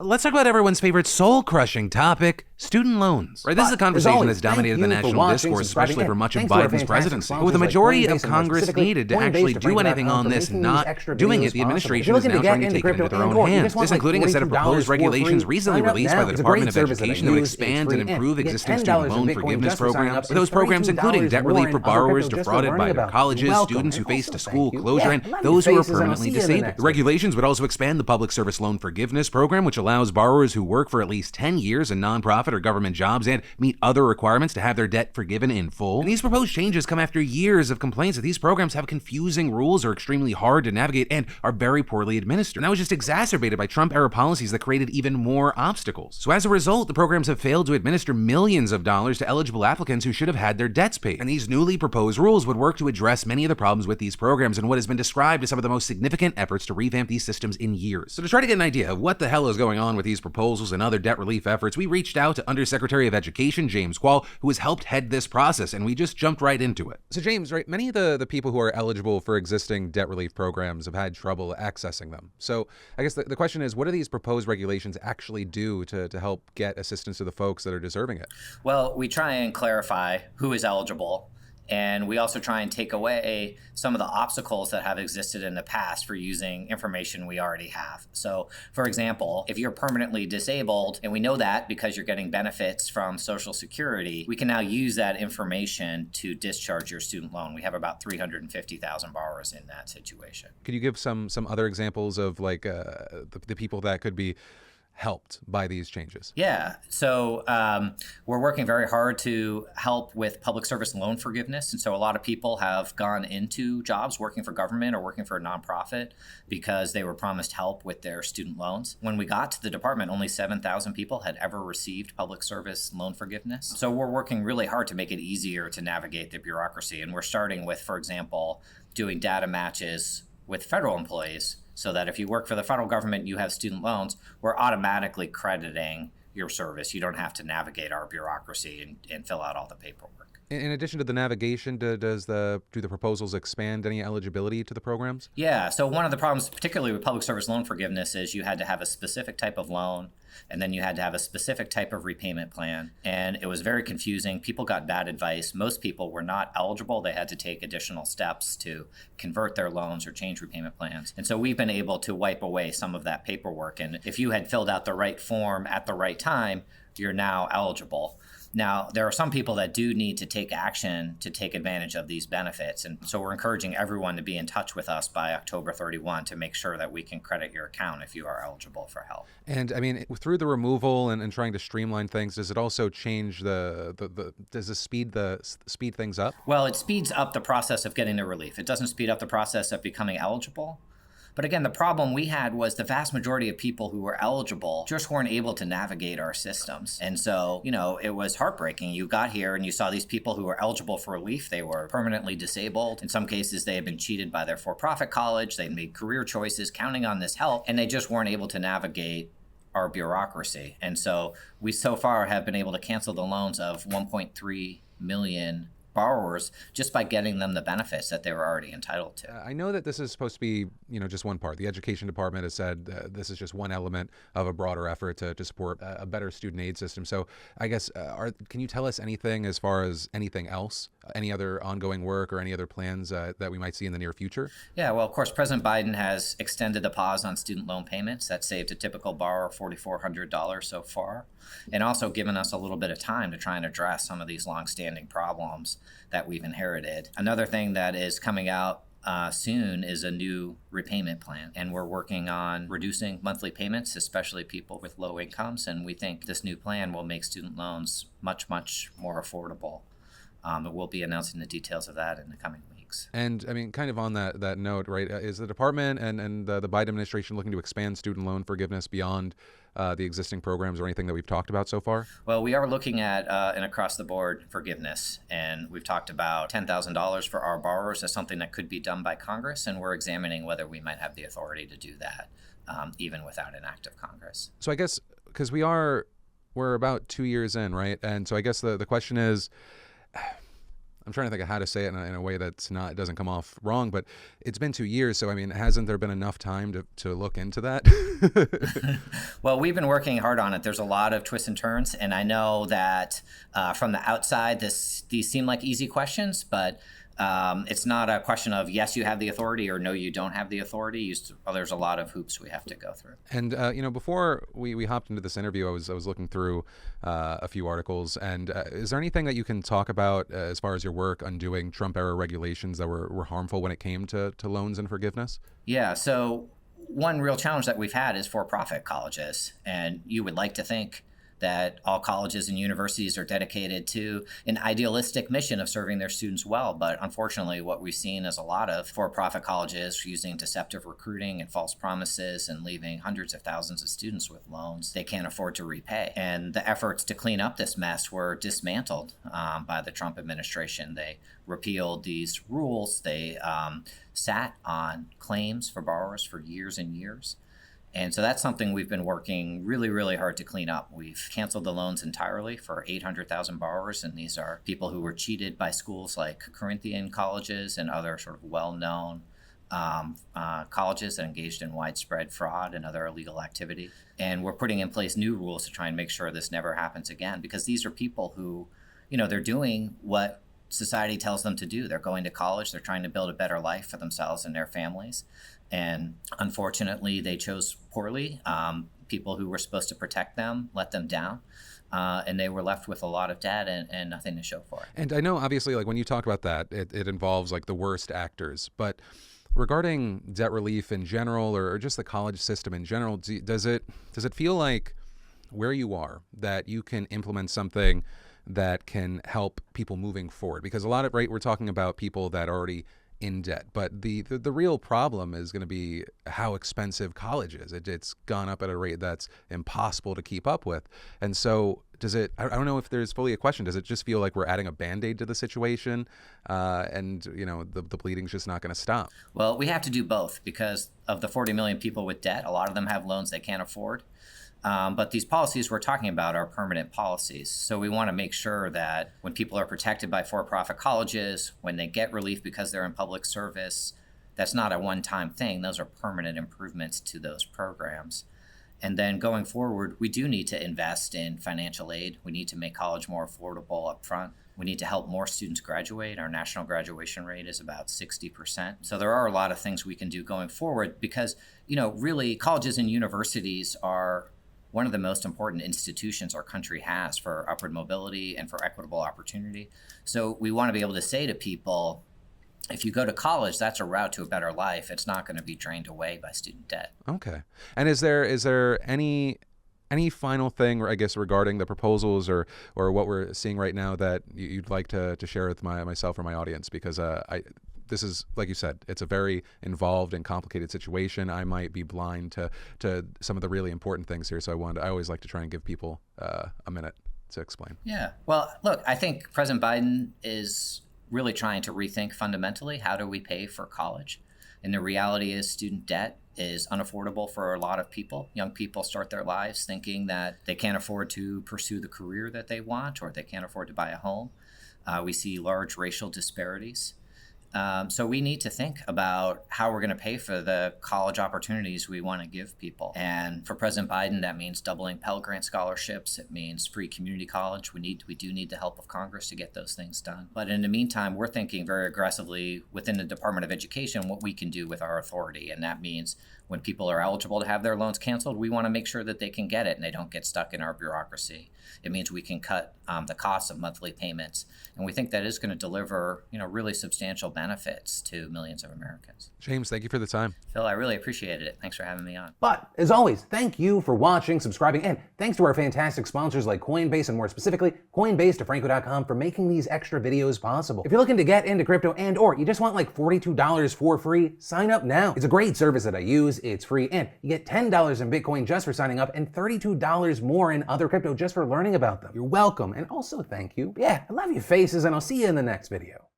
Let's talk about everyone's favorite soul-crushing topic, student loans. Right, this is a conversation that's dominated the national discourse, especially for much of Biden's presidency. But with the majority of Congress needed to actually do anything on this, not doing it, the administration is now trying to take it into their own hands. This including a set of proposed regulations recently released by the Department of Education that would expand and improve existing student loan forgiveness programs. Those programs including debt relief for borrowers defrauded by their colleges, students who faced a school closure, and those who are permanently disabled. The regulations would also expand the public service loan forgiveness program, which allows borrowers who work for at least 10 years in nonprofit or government jobs and meet other requirements to have their debt forgiven in full. And these proposed changes come after years of complaints that these programs have confusing rules, are extremely hard to navigate, and are very poorly administered. And that was just exacerbated by Trump-era policies that created even more obstacles. So as a result, the programs have failed to administer millions of dollars to eligible applicants who should have had their debts paid. And these newly proposed rules would work to address many of the problems with these programs and what has been described as some of the most significant efforts to revamp these systems in years. So to try to get an idea of what the hell is going on with these proposals and other debt relief efforts, we reached out to Undersecretary of Education James Quall, who has helped head this process, and we just jumped right into it. So James, right, many of the people who are eligible for existing debt relief programs have had trouble accessing them. So I guess the question is, what do these proposed regulations actually do to help get assistance to the folks that are deserving it? Well, we try and clarify who is eligible. And we also try and take away some of the obstacles that have existed in the past for using information we already have. So, for example, if you're permanently disabled, and we know that because you're getting benefits from Social Security, we can now use that information to discharge your student loan. We have about 350,000 borrowers in that situation. Could you give some other examples of like the people that could be helped by these changes? Yeah. So we're working very hard to help with public service loan forgiveness. And so a lot of people have gone into jobs working for government or working for a nonprofit because they were promised help with their student loans. When we got to the department, only 7,000 people had ever received public service loan forgiveness. So we're working really hard to make it easier to navigate the bureaucracy. And we're starting with, for example, doing data matches with federal employees, so that if you work for the federal government, you have student loans, we're automatically crediting your service. You don't have to navigate our bureaucracy and fill out all the paperwork. In addition to the navigation, do the proposals expand any eligibility to the programs? Yeah, so one of the problems, particularly with public service loan forgiveness, is you had to have a specific type of loan, and then you had to have a specific type of repayment plan. And it was very confusing. People got bad advice. Most people were not eligible. They had to take additional steps to convert their loans or change repayment plans. And so we've been able to wipe away some of that paperwork. And if you had filled out the right form at the right time, you're now eligible. Now, there are some people that do need to take action to take advantage of these benefits. And so we're encouraging everyone to be in touch with us by October 31 to make sure that we can credit your account if you are eligible for help. And I mean, through the removal and trying to streamline things, does it also change does it speed things up? Well, it speeds up the process of getting the relief. It doesn't speed up the process of becoming eligible. But again, the problem we had was the vast majority of people who were eligible just weren't able to navigate our systems. And so, it was heartbreaking. You got here and you saw these people who were eligible for relief. They were permanently disabled. In some cases, they had been cheated by their for-profit college. They made career choices counting on this help, and they just weren't able to navigate our bureaucracy. And so we so far have been able to cancel the loans of 1.3 million borrowers just by getting them the benefits that they were already entitled to. I know that this is supposed to be, just one part. The Education Department has said this is just one element of a broader effort to support a better student aid system. So I guess, can you tell us anything as far as anything else, any other ongoing work or any other plans that we might see in the near future? Yeah, well, of course, President Biden has extended the pause on student loan payments. That saved a typical borrower $4,400 so far, and also given us a little bit of time to try and address some of these longstanding problems that we've inherited. Another thing that is coming out soon is a new repayment plan, and we're working on reducing monthly payments, especially people with low incomes, and we think this new plan will make student loans much, much more affordable. But we'll be announcing the details of that in the coming weeks. And I mean, kind of on that note, right, is the department and the Biden administration looking to expand student loan forgiveness beyond the existing programs or anything that we've talked about so far? Well, we are looking at an across-the-board forgiveness, and we've talked about $10,000 for our borrowers as something that could be done by Congress, and we're examining whether we might have the authority to do that, even without an act of Congress. So I guess, because we're about 2 years in, right? And so I guess the question is, I'm trying to think of how to say it in a way that's not, it doesn't come off wrong, but it's been 2 years. So, I mean, hasn't there been enough time to look into that? Well, we've been working hard on it. There's a lot of twists and turns. And I know that from the outside, these seem like easy questions, but it's not a question of yes, you have the authority or no, you don't have the authority. There's a lot of hoops we have to go through. And before we hopped into this interview, I was looking through a few articles. And is there anything that you can talk about as far as your work undoing Trump-era regulations that were harmful when it came to loans and forgiveness? Yeah. So one real challenge that we've had is for-profit colleges, and you would like to think that all colleges and universities are dedicated to an idealistic mission of serving their students well. But unfortunately, what we've seen is a lot of for-profit colleges using deceptive recruiting and false promises and leaving hundreds of thousands of students with loans they can't afford to repay. And the efforts to clean up this mess were dismantled by the Trump administration. They repealed these rules. They sat on claims for borrowers for years and years. And so that's something we've been working really, really hard to clean up. We've canceled the loans entirely for 800,000 borrowers, and these are people who were cheated by schools like Corinthian colleges and other sort of well-known colleges that engaged in widespread fraud and other illegal activity. And we're putting in place new rules to try and make sure this never happens again, because these are people who, they're doing what society tells them to do. They're going to college. They're trying to build a better life for themselves and their families. And unfortunately, they chose poorly. People who were supposed to protect them let them down. And they were left with a lot of debt and nothing to show for it. And I know, obviously, like when you talk about that, it involves like the worst actors. But regarding debt relief in general, or just the college system in general, does it feel like where you are that you can implement something that can help people moving forward? Because a lot of, right, we're talking about people that are already in debt, but the real problem is going to be how expensive college is. It's gone up at a rate that's impossible to keep up with. And so I don't know if there's fully a question, does it just feel like we're adding a Band-Aid to the situation and the bleeding's just not going to stop? Well, we have to do both, because of the 40 million people with debt, a lot of them have loans they can't afford. But these policies we're talking about are permanent policies. So we want to make sure that when people are protected by for-profit colleges, when they get relief because they're in public service, that's not a one-time thing. Those are permanent improvements to those programs. And then going forward, we do need to invest in financial aid. We need to make college more affordable up front. We need to help more students graduate. Our national graduation rate is about 60%. So there are a lot of things we can do going forward because, really colleges and universities are one of the most important institutions our country has for upward mobility and for equitable opportunity. So we want to be able to say to people, if you go to college, that's a route to a better life. It's not going to be drained away by student debt. Okay. And is there any final thing, I guess, regarding the proposals or what we're seeing right now that you'd like to share with myself or my audience? Because this is, like you said, it's a very involved and complicated situation. I might be blind to some of the really important things here. So I always like to try and give people a minute to explain. Yeah. Well, look, I think President Biden is really trying to rethink fundamentally, how do we pay for college? And the reality is student debt is unaffordable for a lot of people. Young people start their lives thinking that they can't afford to pursue the career that they want, or they can't afford to buy a home. We see large racial disparities. So we need to think about how we're going to pay for the college opportunities we want to give people. And for President Biden, that means doubling Pell Grant scholarships. It means free community college. We do need the help of Congress to get those things done. But in the meantime, we're thinking very aggressively within the Department of Education what we can do with our authority. And that means when people are eligible to have their loans canceled, we want to make sure that they can get it and they don't get stuck in our bureaucracy. It means we can cut the cost of monthly payments. And we think that is going to deliver, really substantial benefits to millions of Americans. James, thank you for the time. Phil, I really appreciated it. Thanks for having me on. But as always, thank you for watching, subscribing, and thanks to our fantastic sponsors like Coinbase, and more specifically, Coinbase.Franco.com, for making these extra videos possible. If you're looking to get into crypto or you just want like $42 for free, sign up now. It's a great service that I use. It's free, and you get $10 in Bitcoin just for signing up and $32 more in other crypto just for learning about them. You're welcome, and also thank you. Yeah, I love your faces, and I'll see you in the next video.